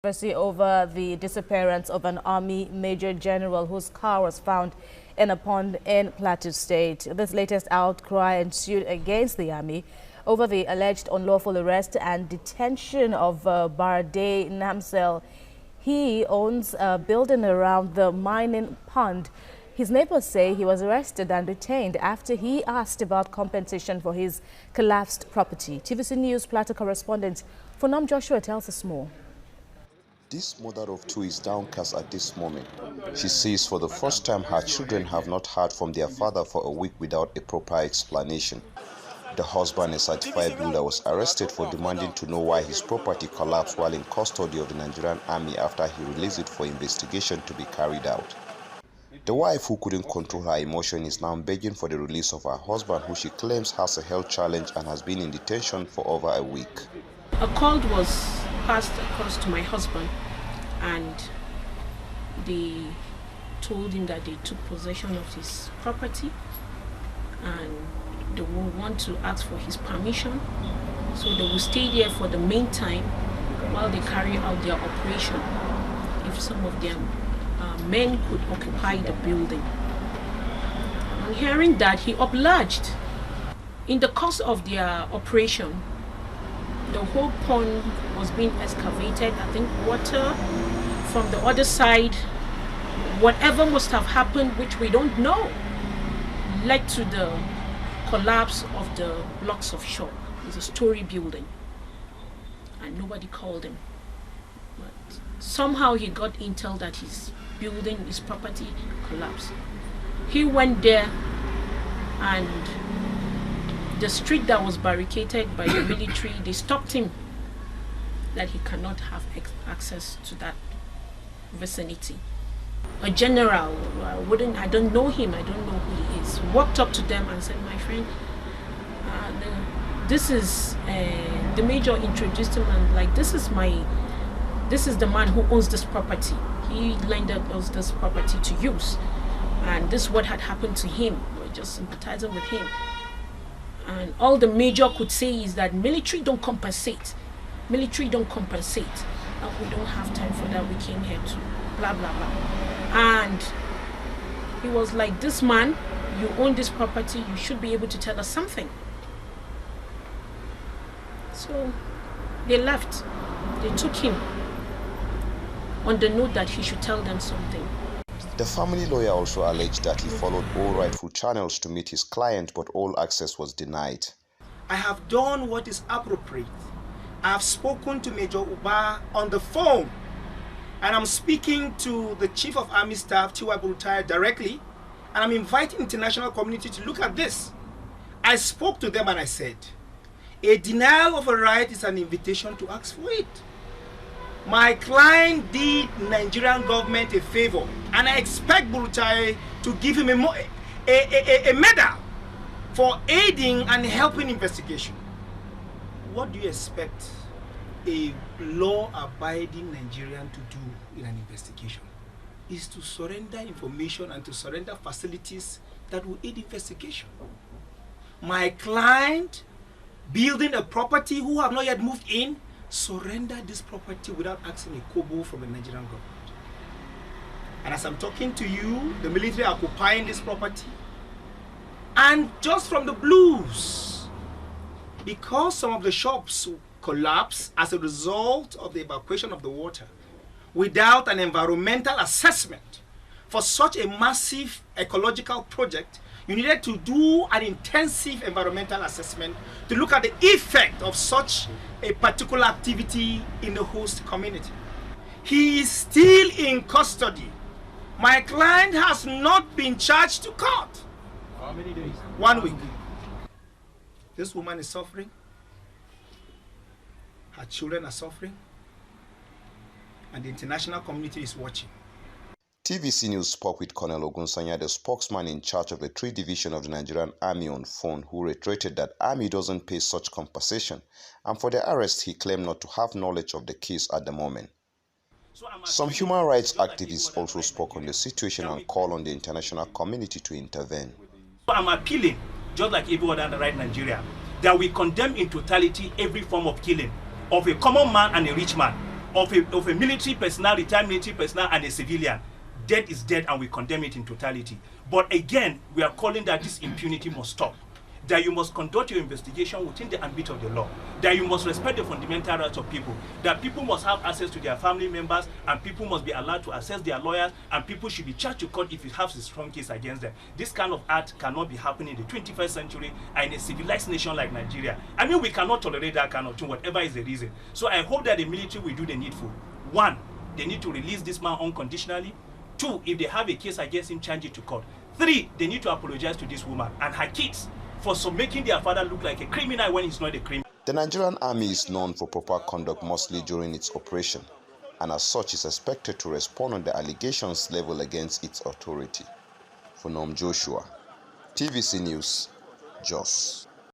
Controversy over the disappearance of an Army Major General whose car was found in a pond in Plateau State. This latest outcry ensued against the Army over the alleged unlawful arrest and detention of Barday Namsel. He owns a building around the mining pond. His neighbors say he was arrested and detained after he asked about compensation for his collapsed property. TVC News Plateau correspondent Funam Joshua tells us more. This mother of two is downcast at this moment. She says for the first time her children have not heard from their father for a week without a proper explanation. The husband, a certified builder, was arrested for demanding to know why his property collapsed while in custody of the Nigerian Army after he released it for investigation to be carried out. The wife, who couldn't control her emotion, is now begging for the release of her husband, who she claims has a health challenge and has been in detention for over a week. A call was passed across to my husband, and they told him that they took possession of his property and they will want to ask for his permission, so they will stay there for the meantime while they carry out their operation, if some of their men could occupy the building. On hearing that, he obliged. In the course of their operation, the whole pond was being excavated. I think water from the other side, whatever must have happened, which we don't know, led to the collapse of the blocks of shore. It's a story building, and nobody called him. But somehow he got intel that his building, his property collapsed. He went there, and the street that was barricaded by the military, they stopped him that he cannot have access to that vicinity. A general, I don't know him, I don't know who he is, walked up to them and said, "My friend, this is the major introduced him, and like, this is the man who owns this property. He lended us this property to use, and this is what had happened to him. We're just sympathizing with him." And all the major could say is that military don't compensate. Military don't compensate. And we don't have time for that. We came here to blah, blah, blah. And he was like, "This man, you own this property. You should be able to tell us something." So they left. They took him on the note that he should tell them something. The family lawyer also alleged that he followed all rightful channels to meet his client, but all access was denied. "I have done what is appropriate. I have spoken to Major Uba on the phone, and I'm speaking to the Chief of Army Staff, T.Y. Brutality, directly, and I'm inviting the international community to look at this." I spoke to them and I said, a denial of a right is an invitation to ask for it. My client did Nigerian government a favor, and I expect Brutality to give him a medal for aiding and helping investigation. What do you expect a law-abiding Nigerian to do in an investigation? Is to surrender information and to surrender facilities that will aid investigation. My client, building a property who have not yet moved in, surrender this property without asking a kobo from the Nigerian government. And as I'm talking to you, the military are occupying this property. And just from the blues, because some of the shops collapsed as a result of the evacuation of the water, without an environmental assessment for such a massive ecological project, you needed to do an intensive environmental assessment to look at the effect of such a particular activity in the host community. He is still in custody. My client has not been charged to court. How many days? 1 week. This woman is suffering. Her children are suffering. And the international community is watching. TVC News spoke with Colonel Ogunsanya, the spokesman in charge of the 3 Division of the Nigerian Army, on phone, who reiterated that Army doesn't pay such compensation, and for the arrest he claimed not to have knowledge of the case at the moment. Some human rights activists also spoke on the situation and called on the international community to intervene. So I'm appealing, just like every other right in Nigeria, that we condemn in totality every form of killing of a common man and a rich man. of a military personnel, retired military personnel, and a civilian. Death is dead, and we condemn it in totality. But again, we are calling that this impunity must stop. That you must conduct your investigation within the ambit of the law. That you must respect the fundamental rights of people. That people must have access to their family members, and people must be allowed to access their lawyers, and people should be charged to court if it has a strong case against them. This kind of act cannot be happening in the 21st century and in a civilized nation like Nigeria. I mean, we cannot tolerate that kind of thing, whatever is the reason. So I hope that the military will do the needful. One, they need to release this man unconditionally. Two, if they have a case against him, charge it to court. Three, they need to apologize to this woman and her kids for making their father look like a criminal when he's not a criminal. The Nigerian Army is known for proper conduct mostly during its operation, and as such is expected to respond on the allegations leveled against its authority. For Joshua, TVC News, Jos.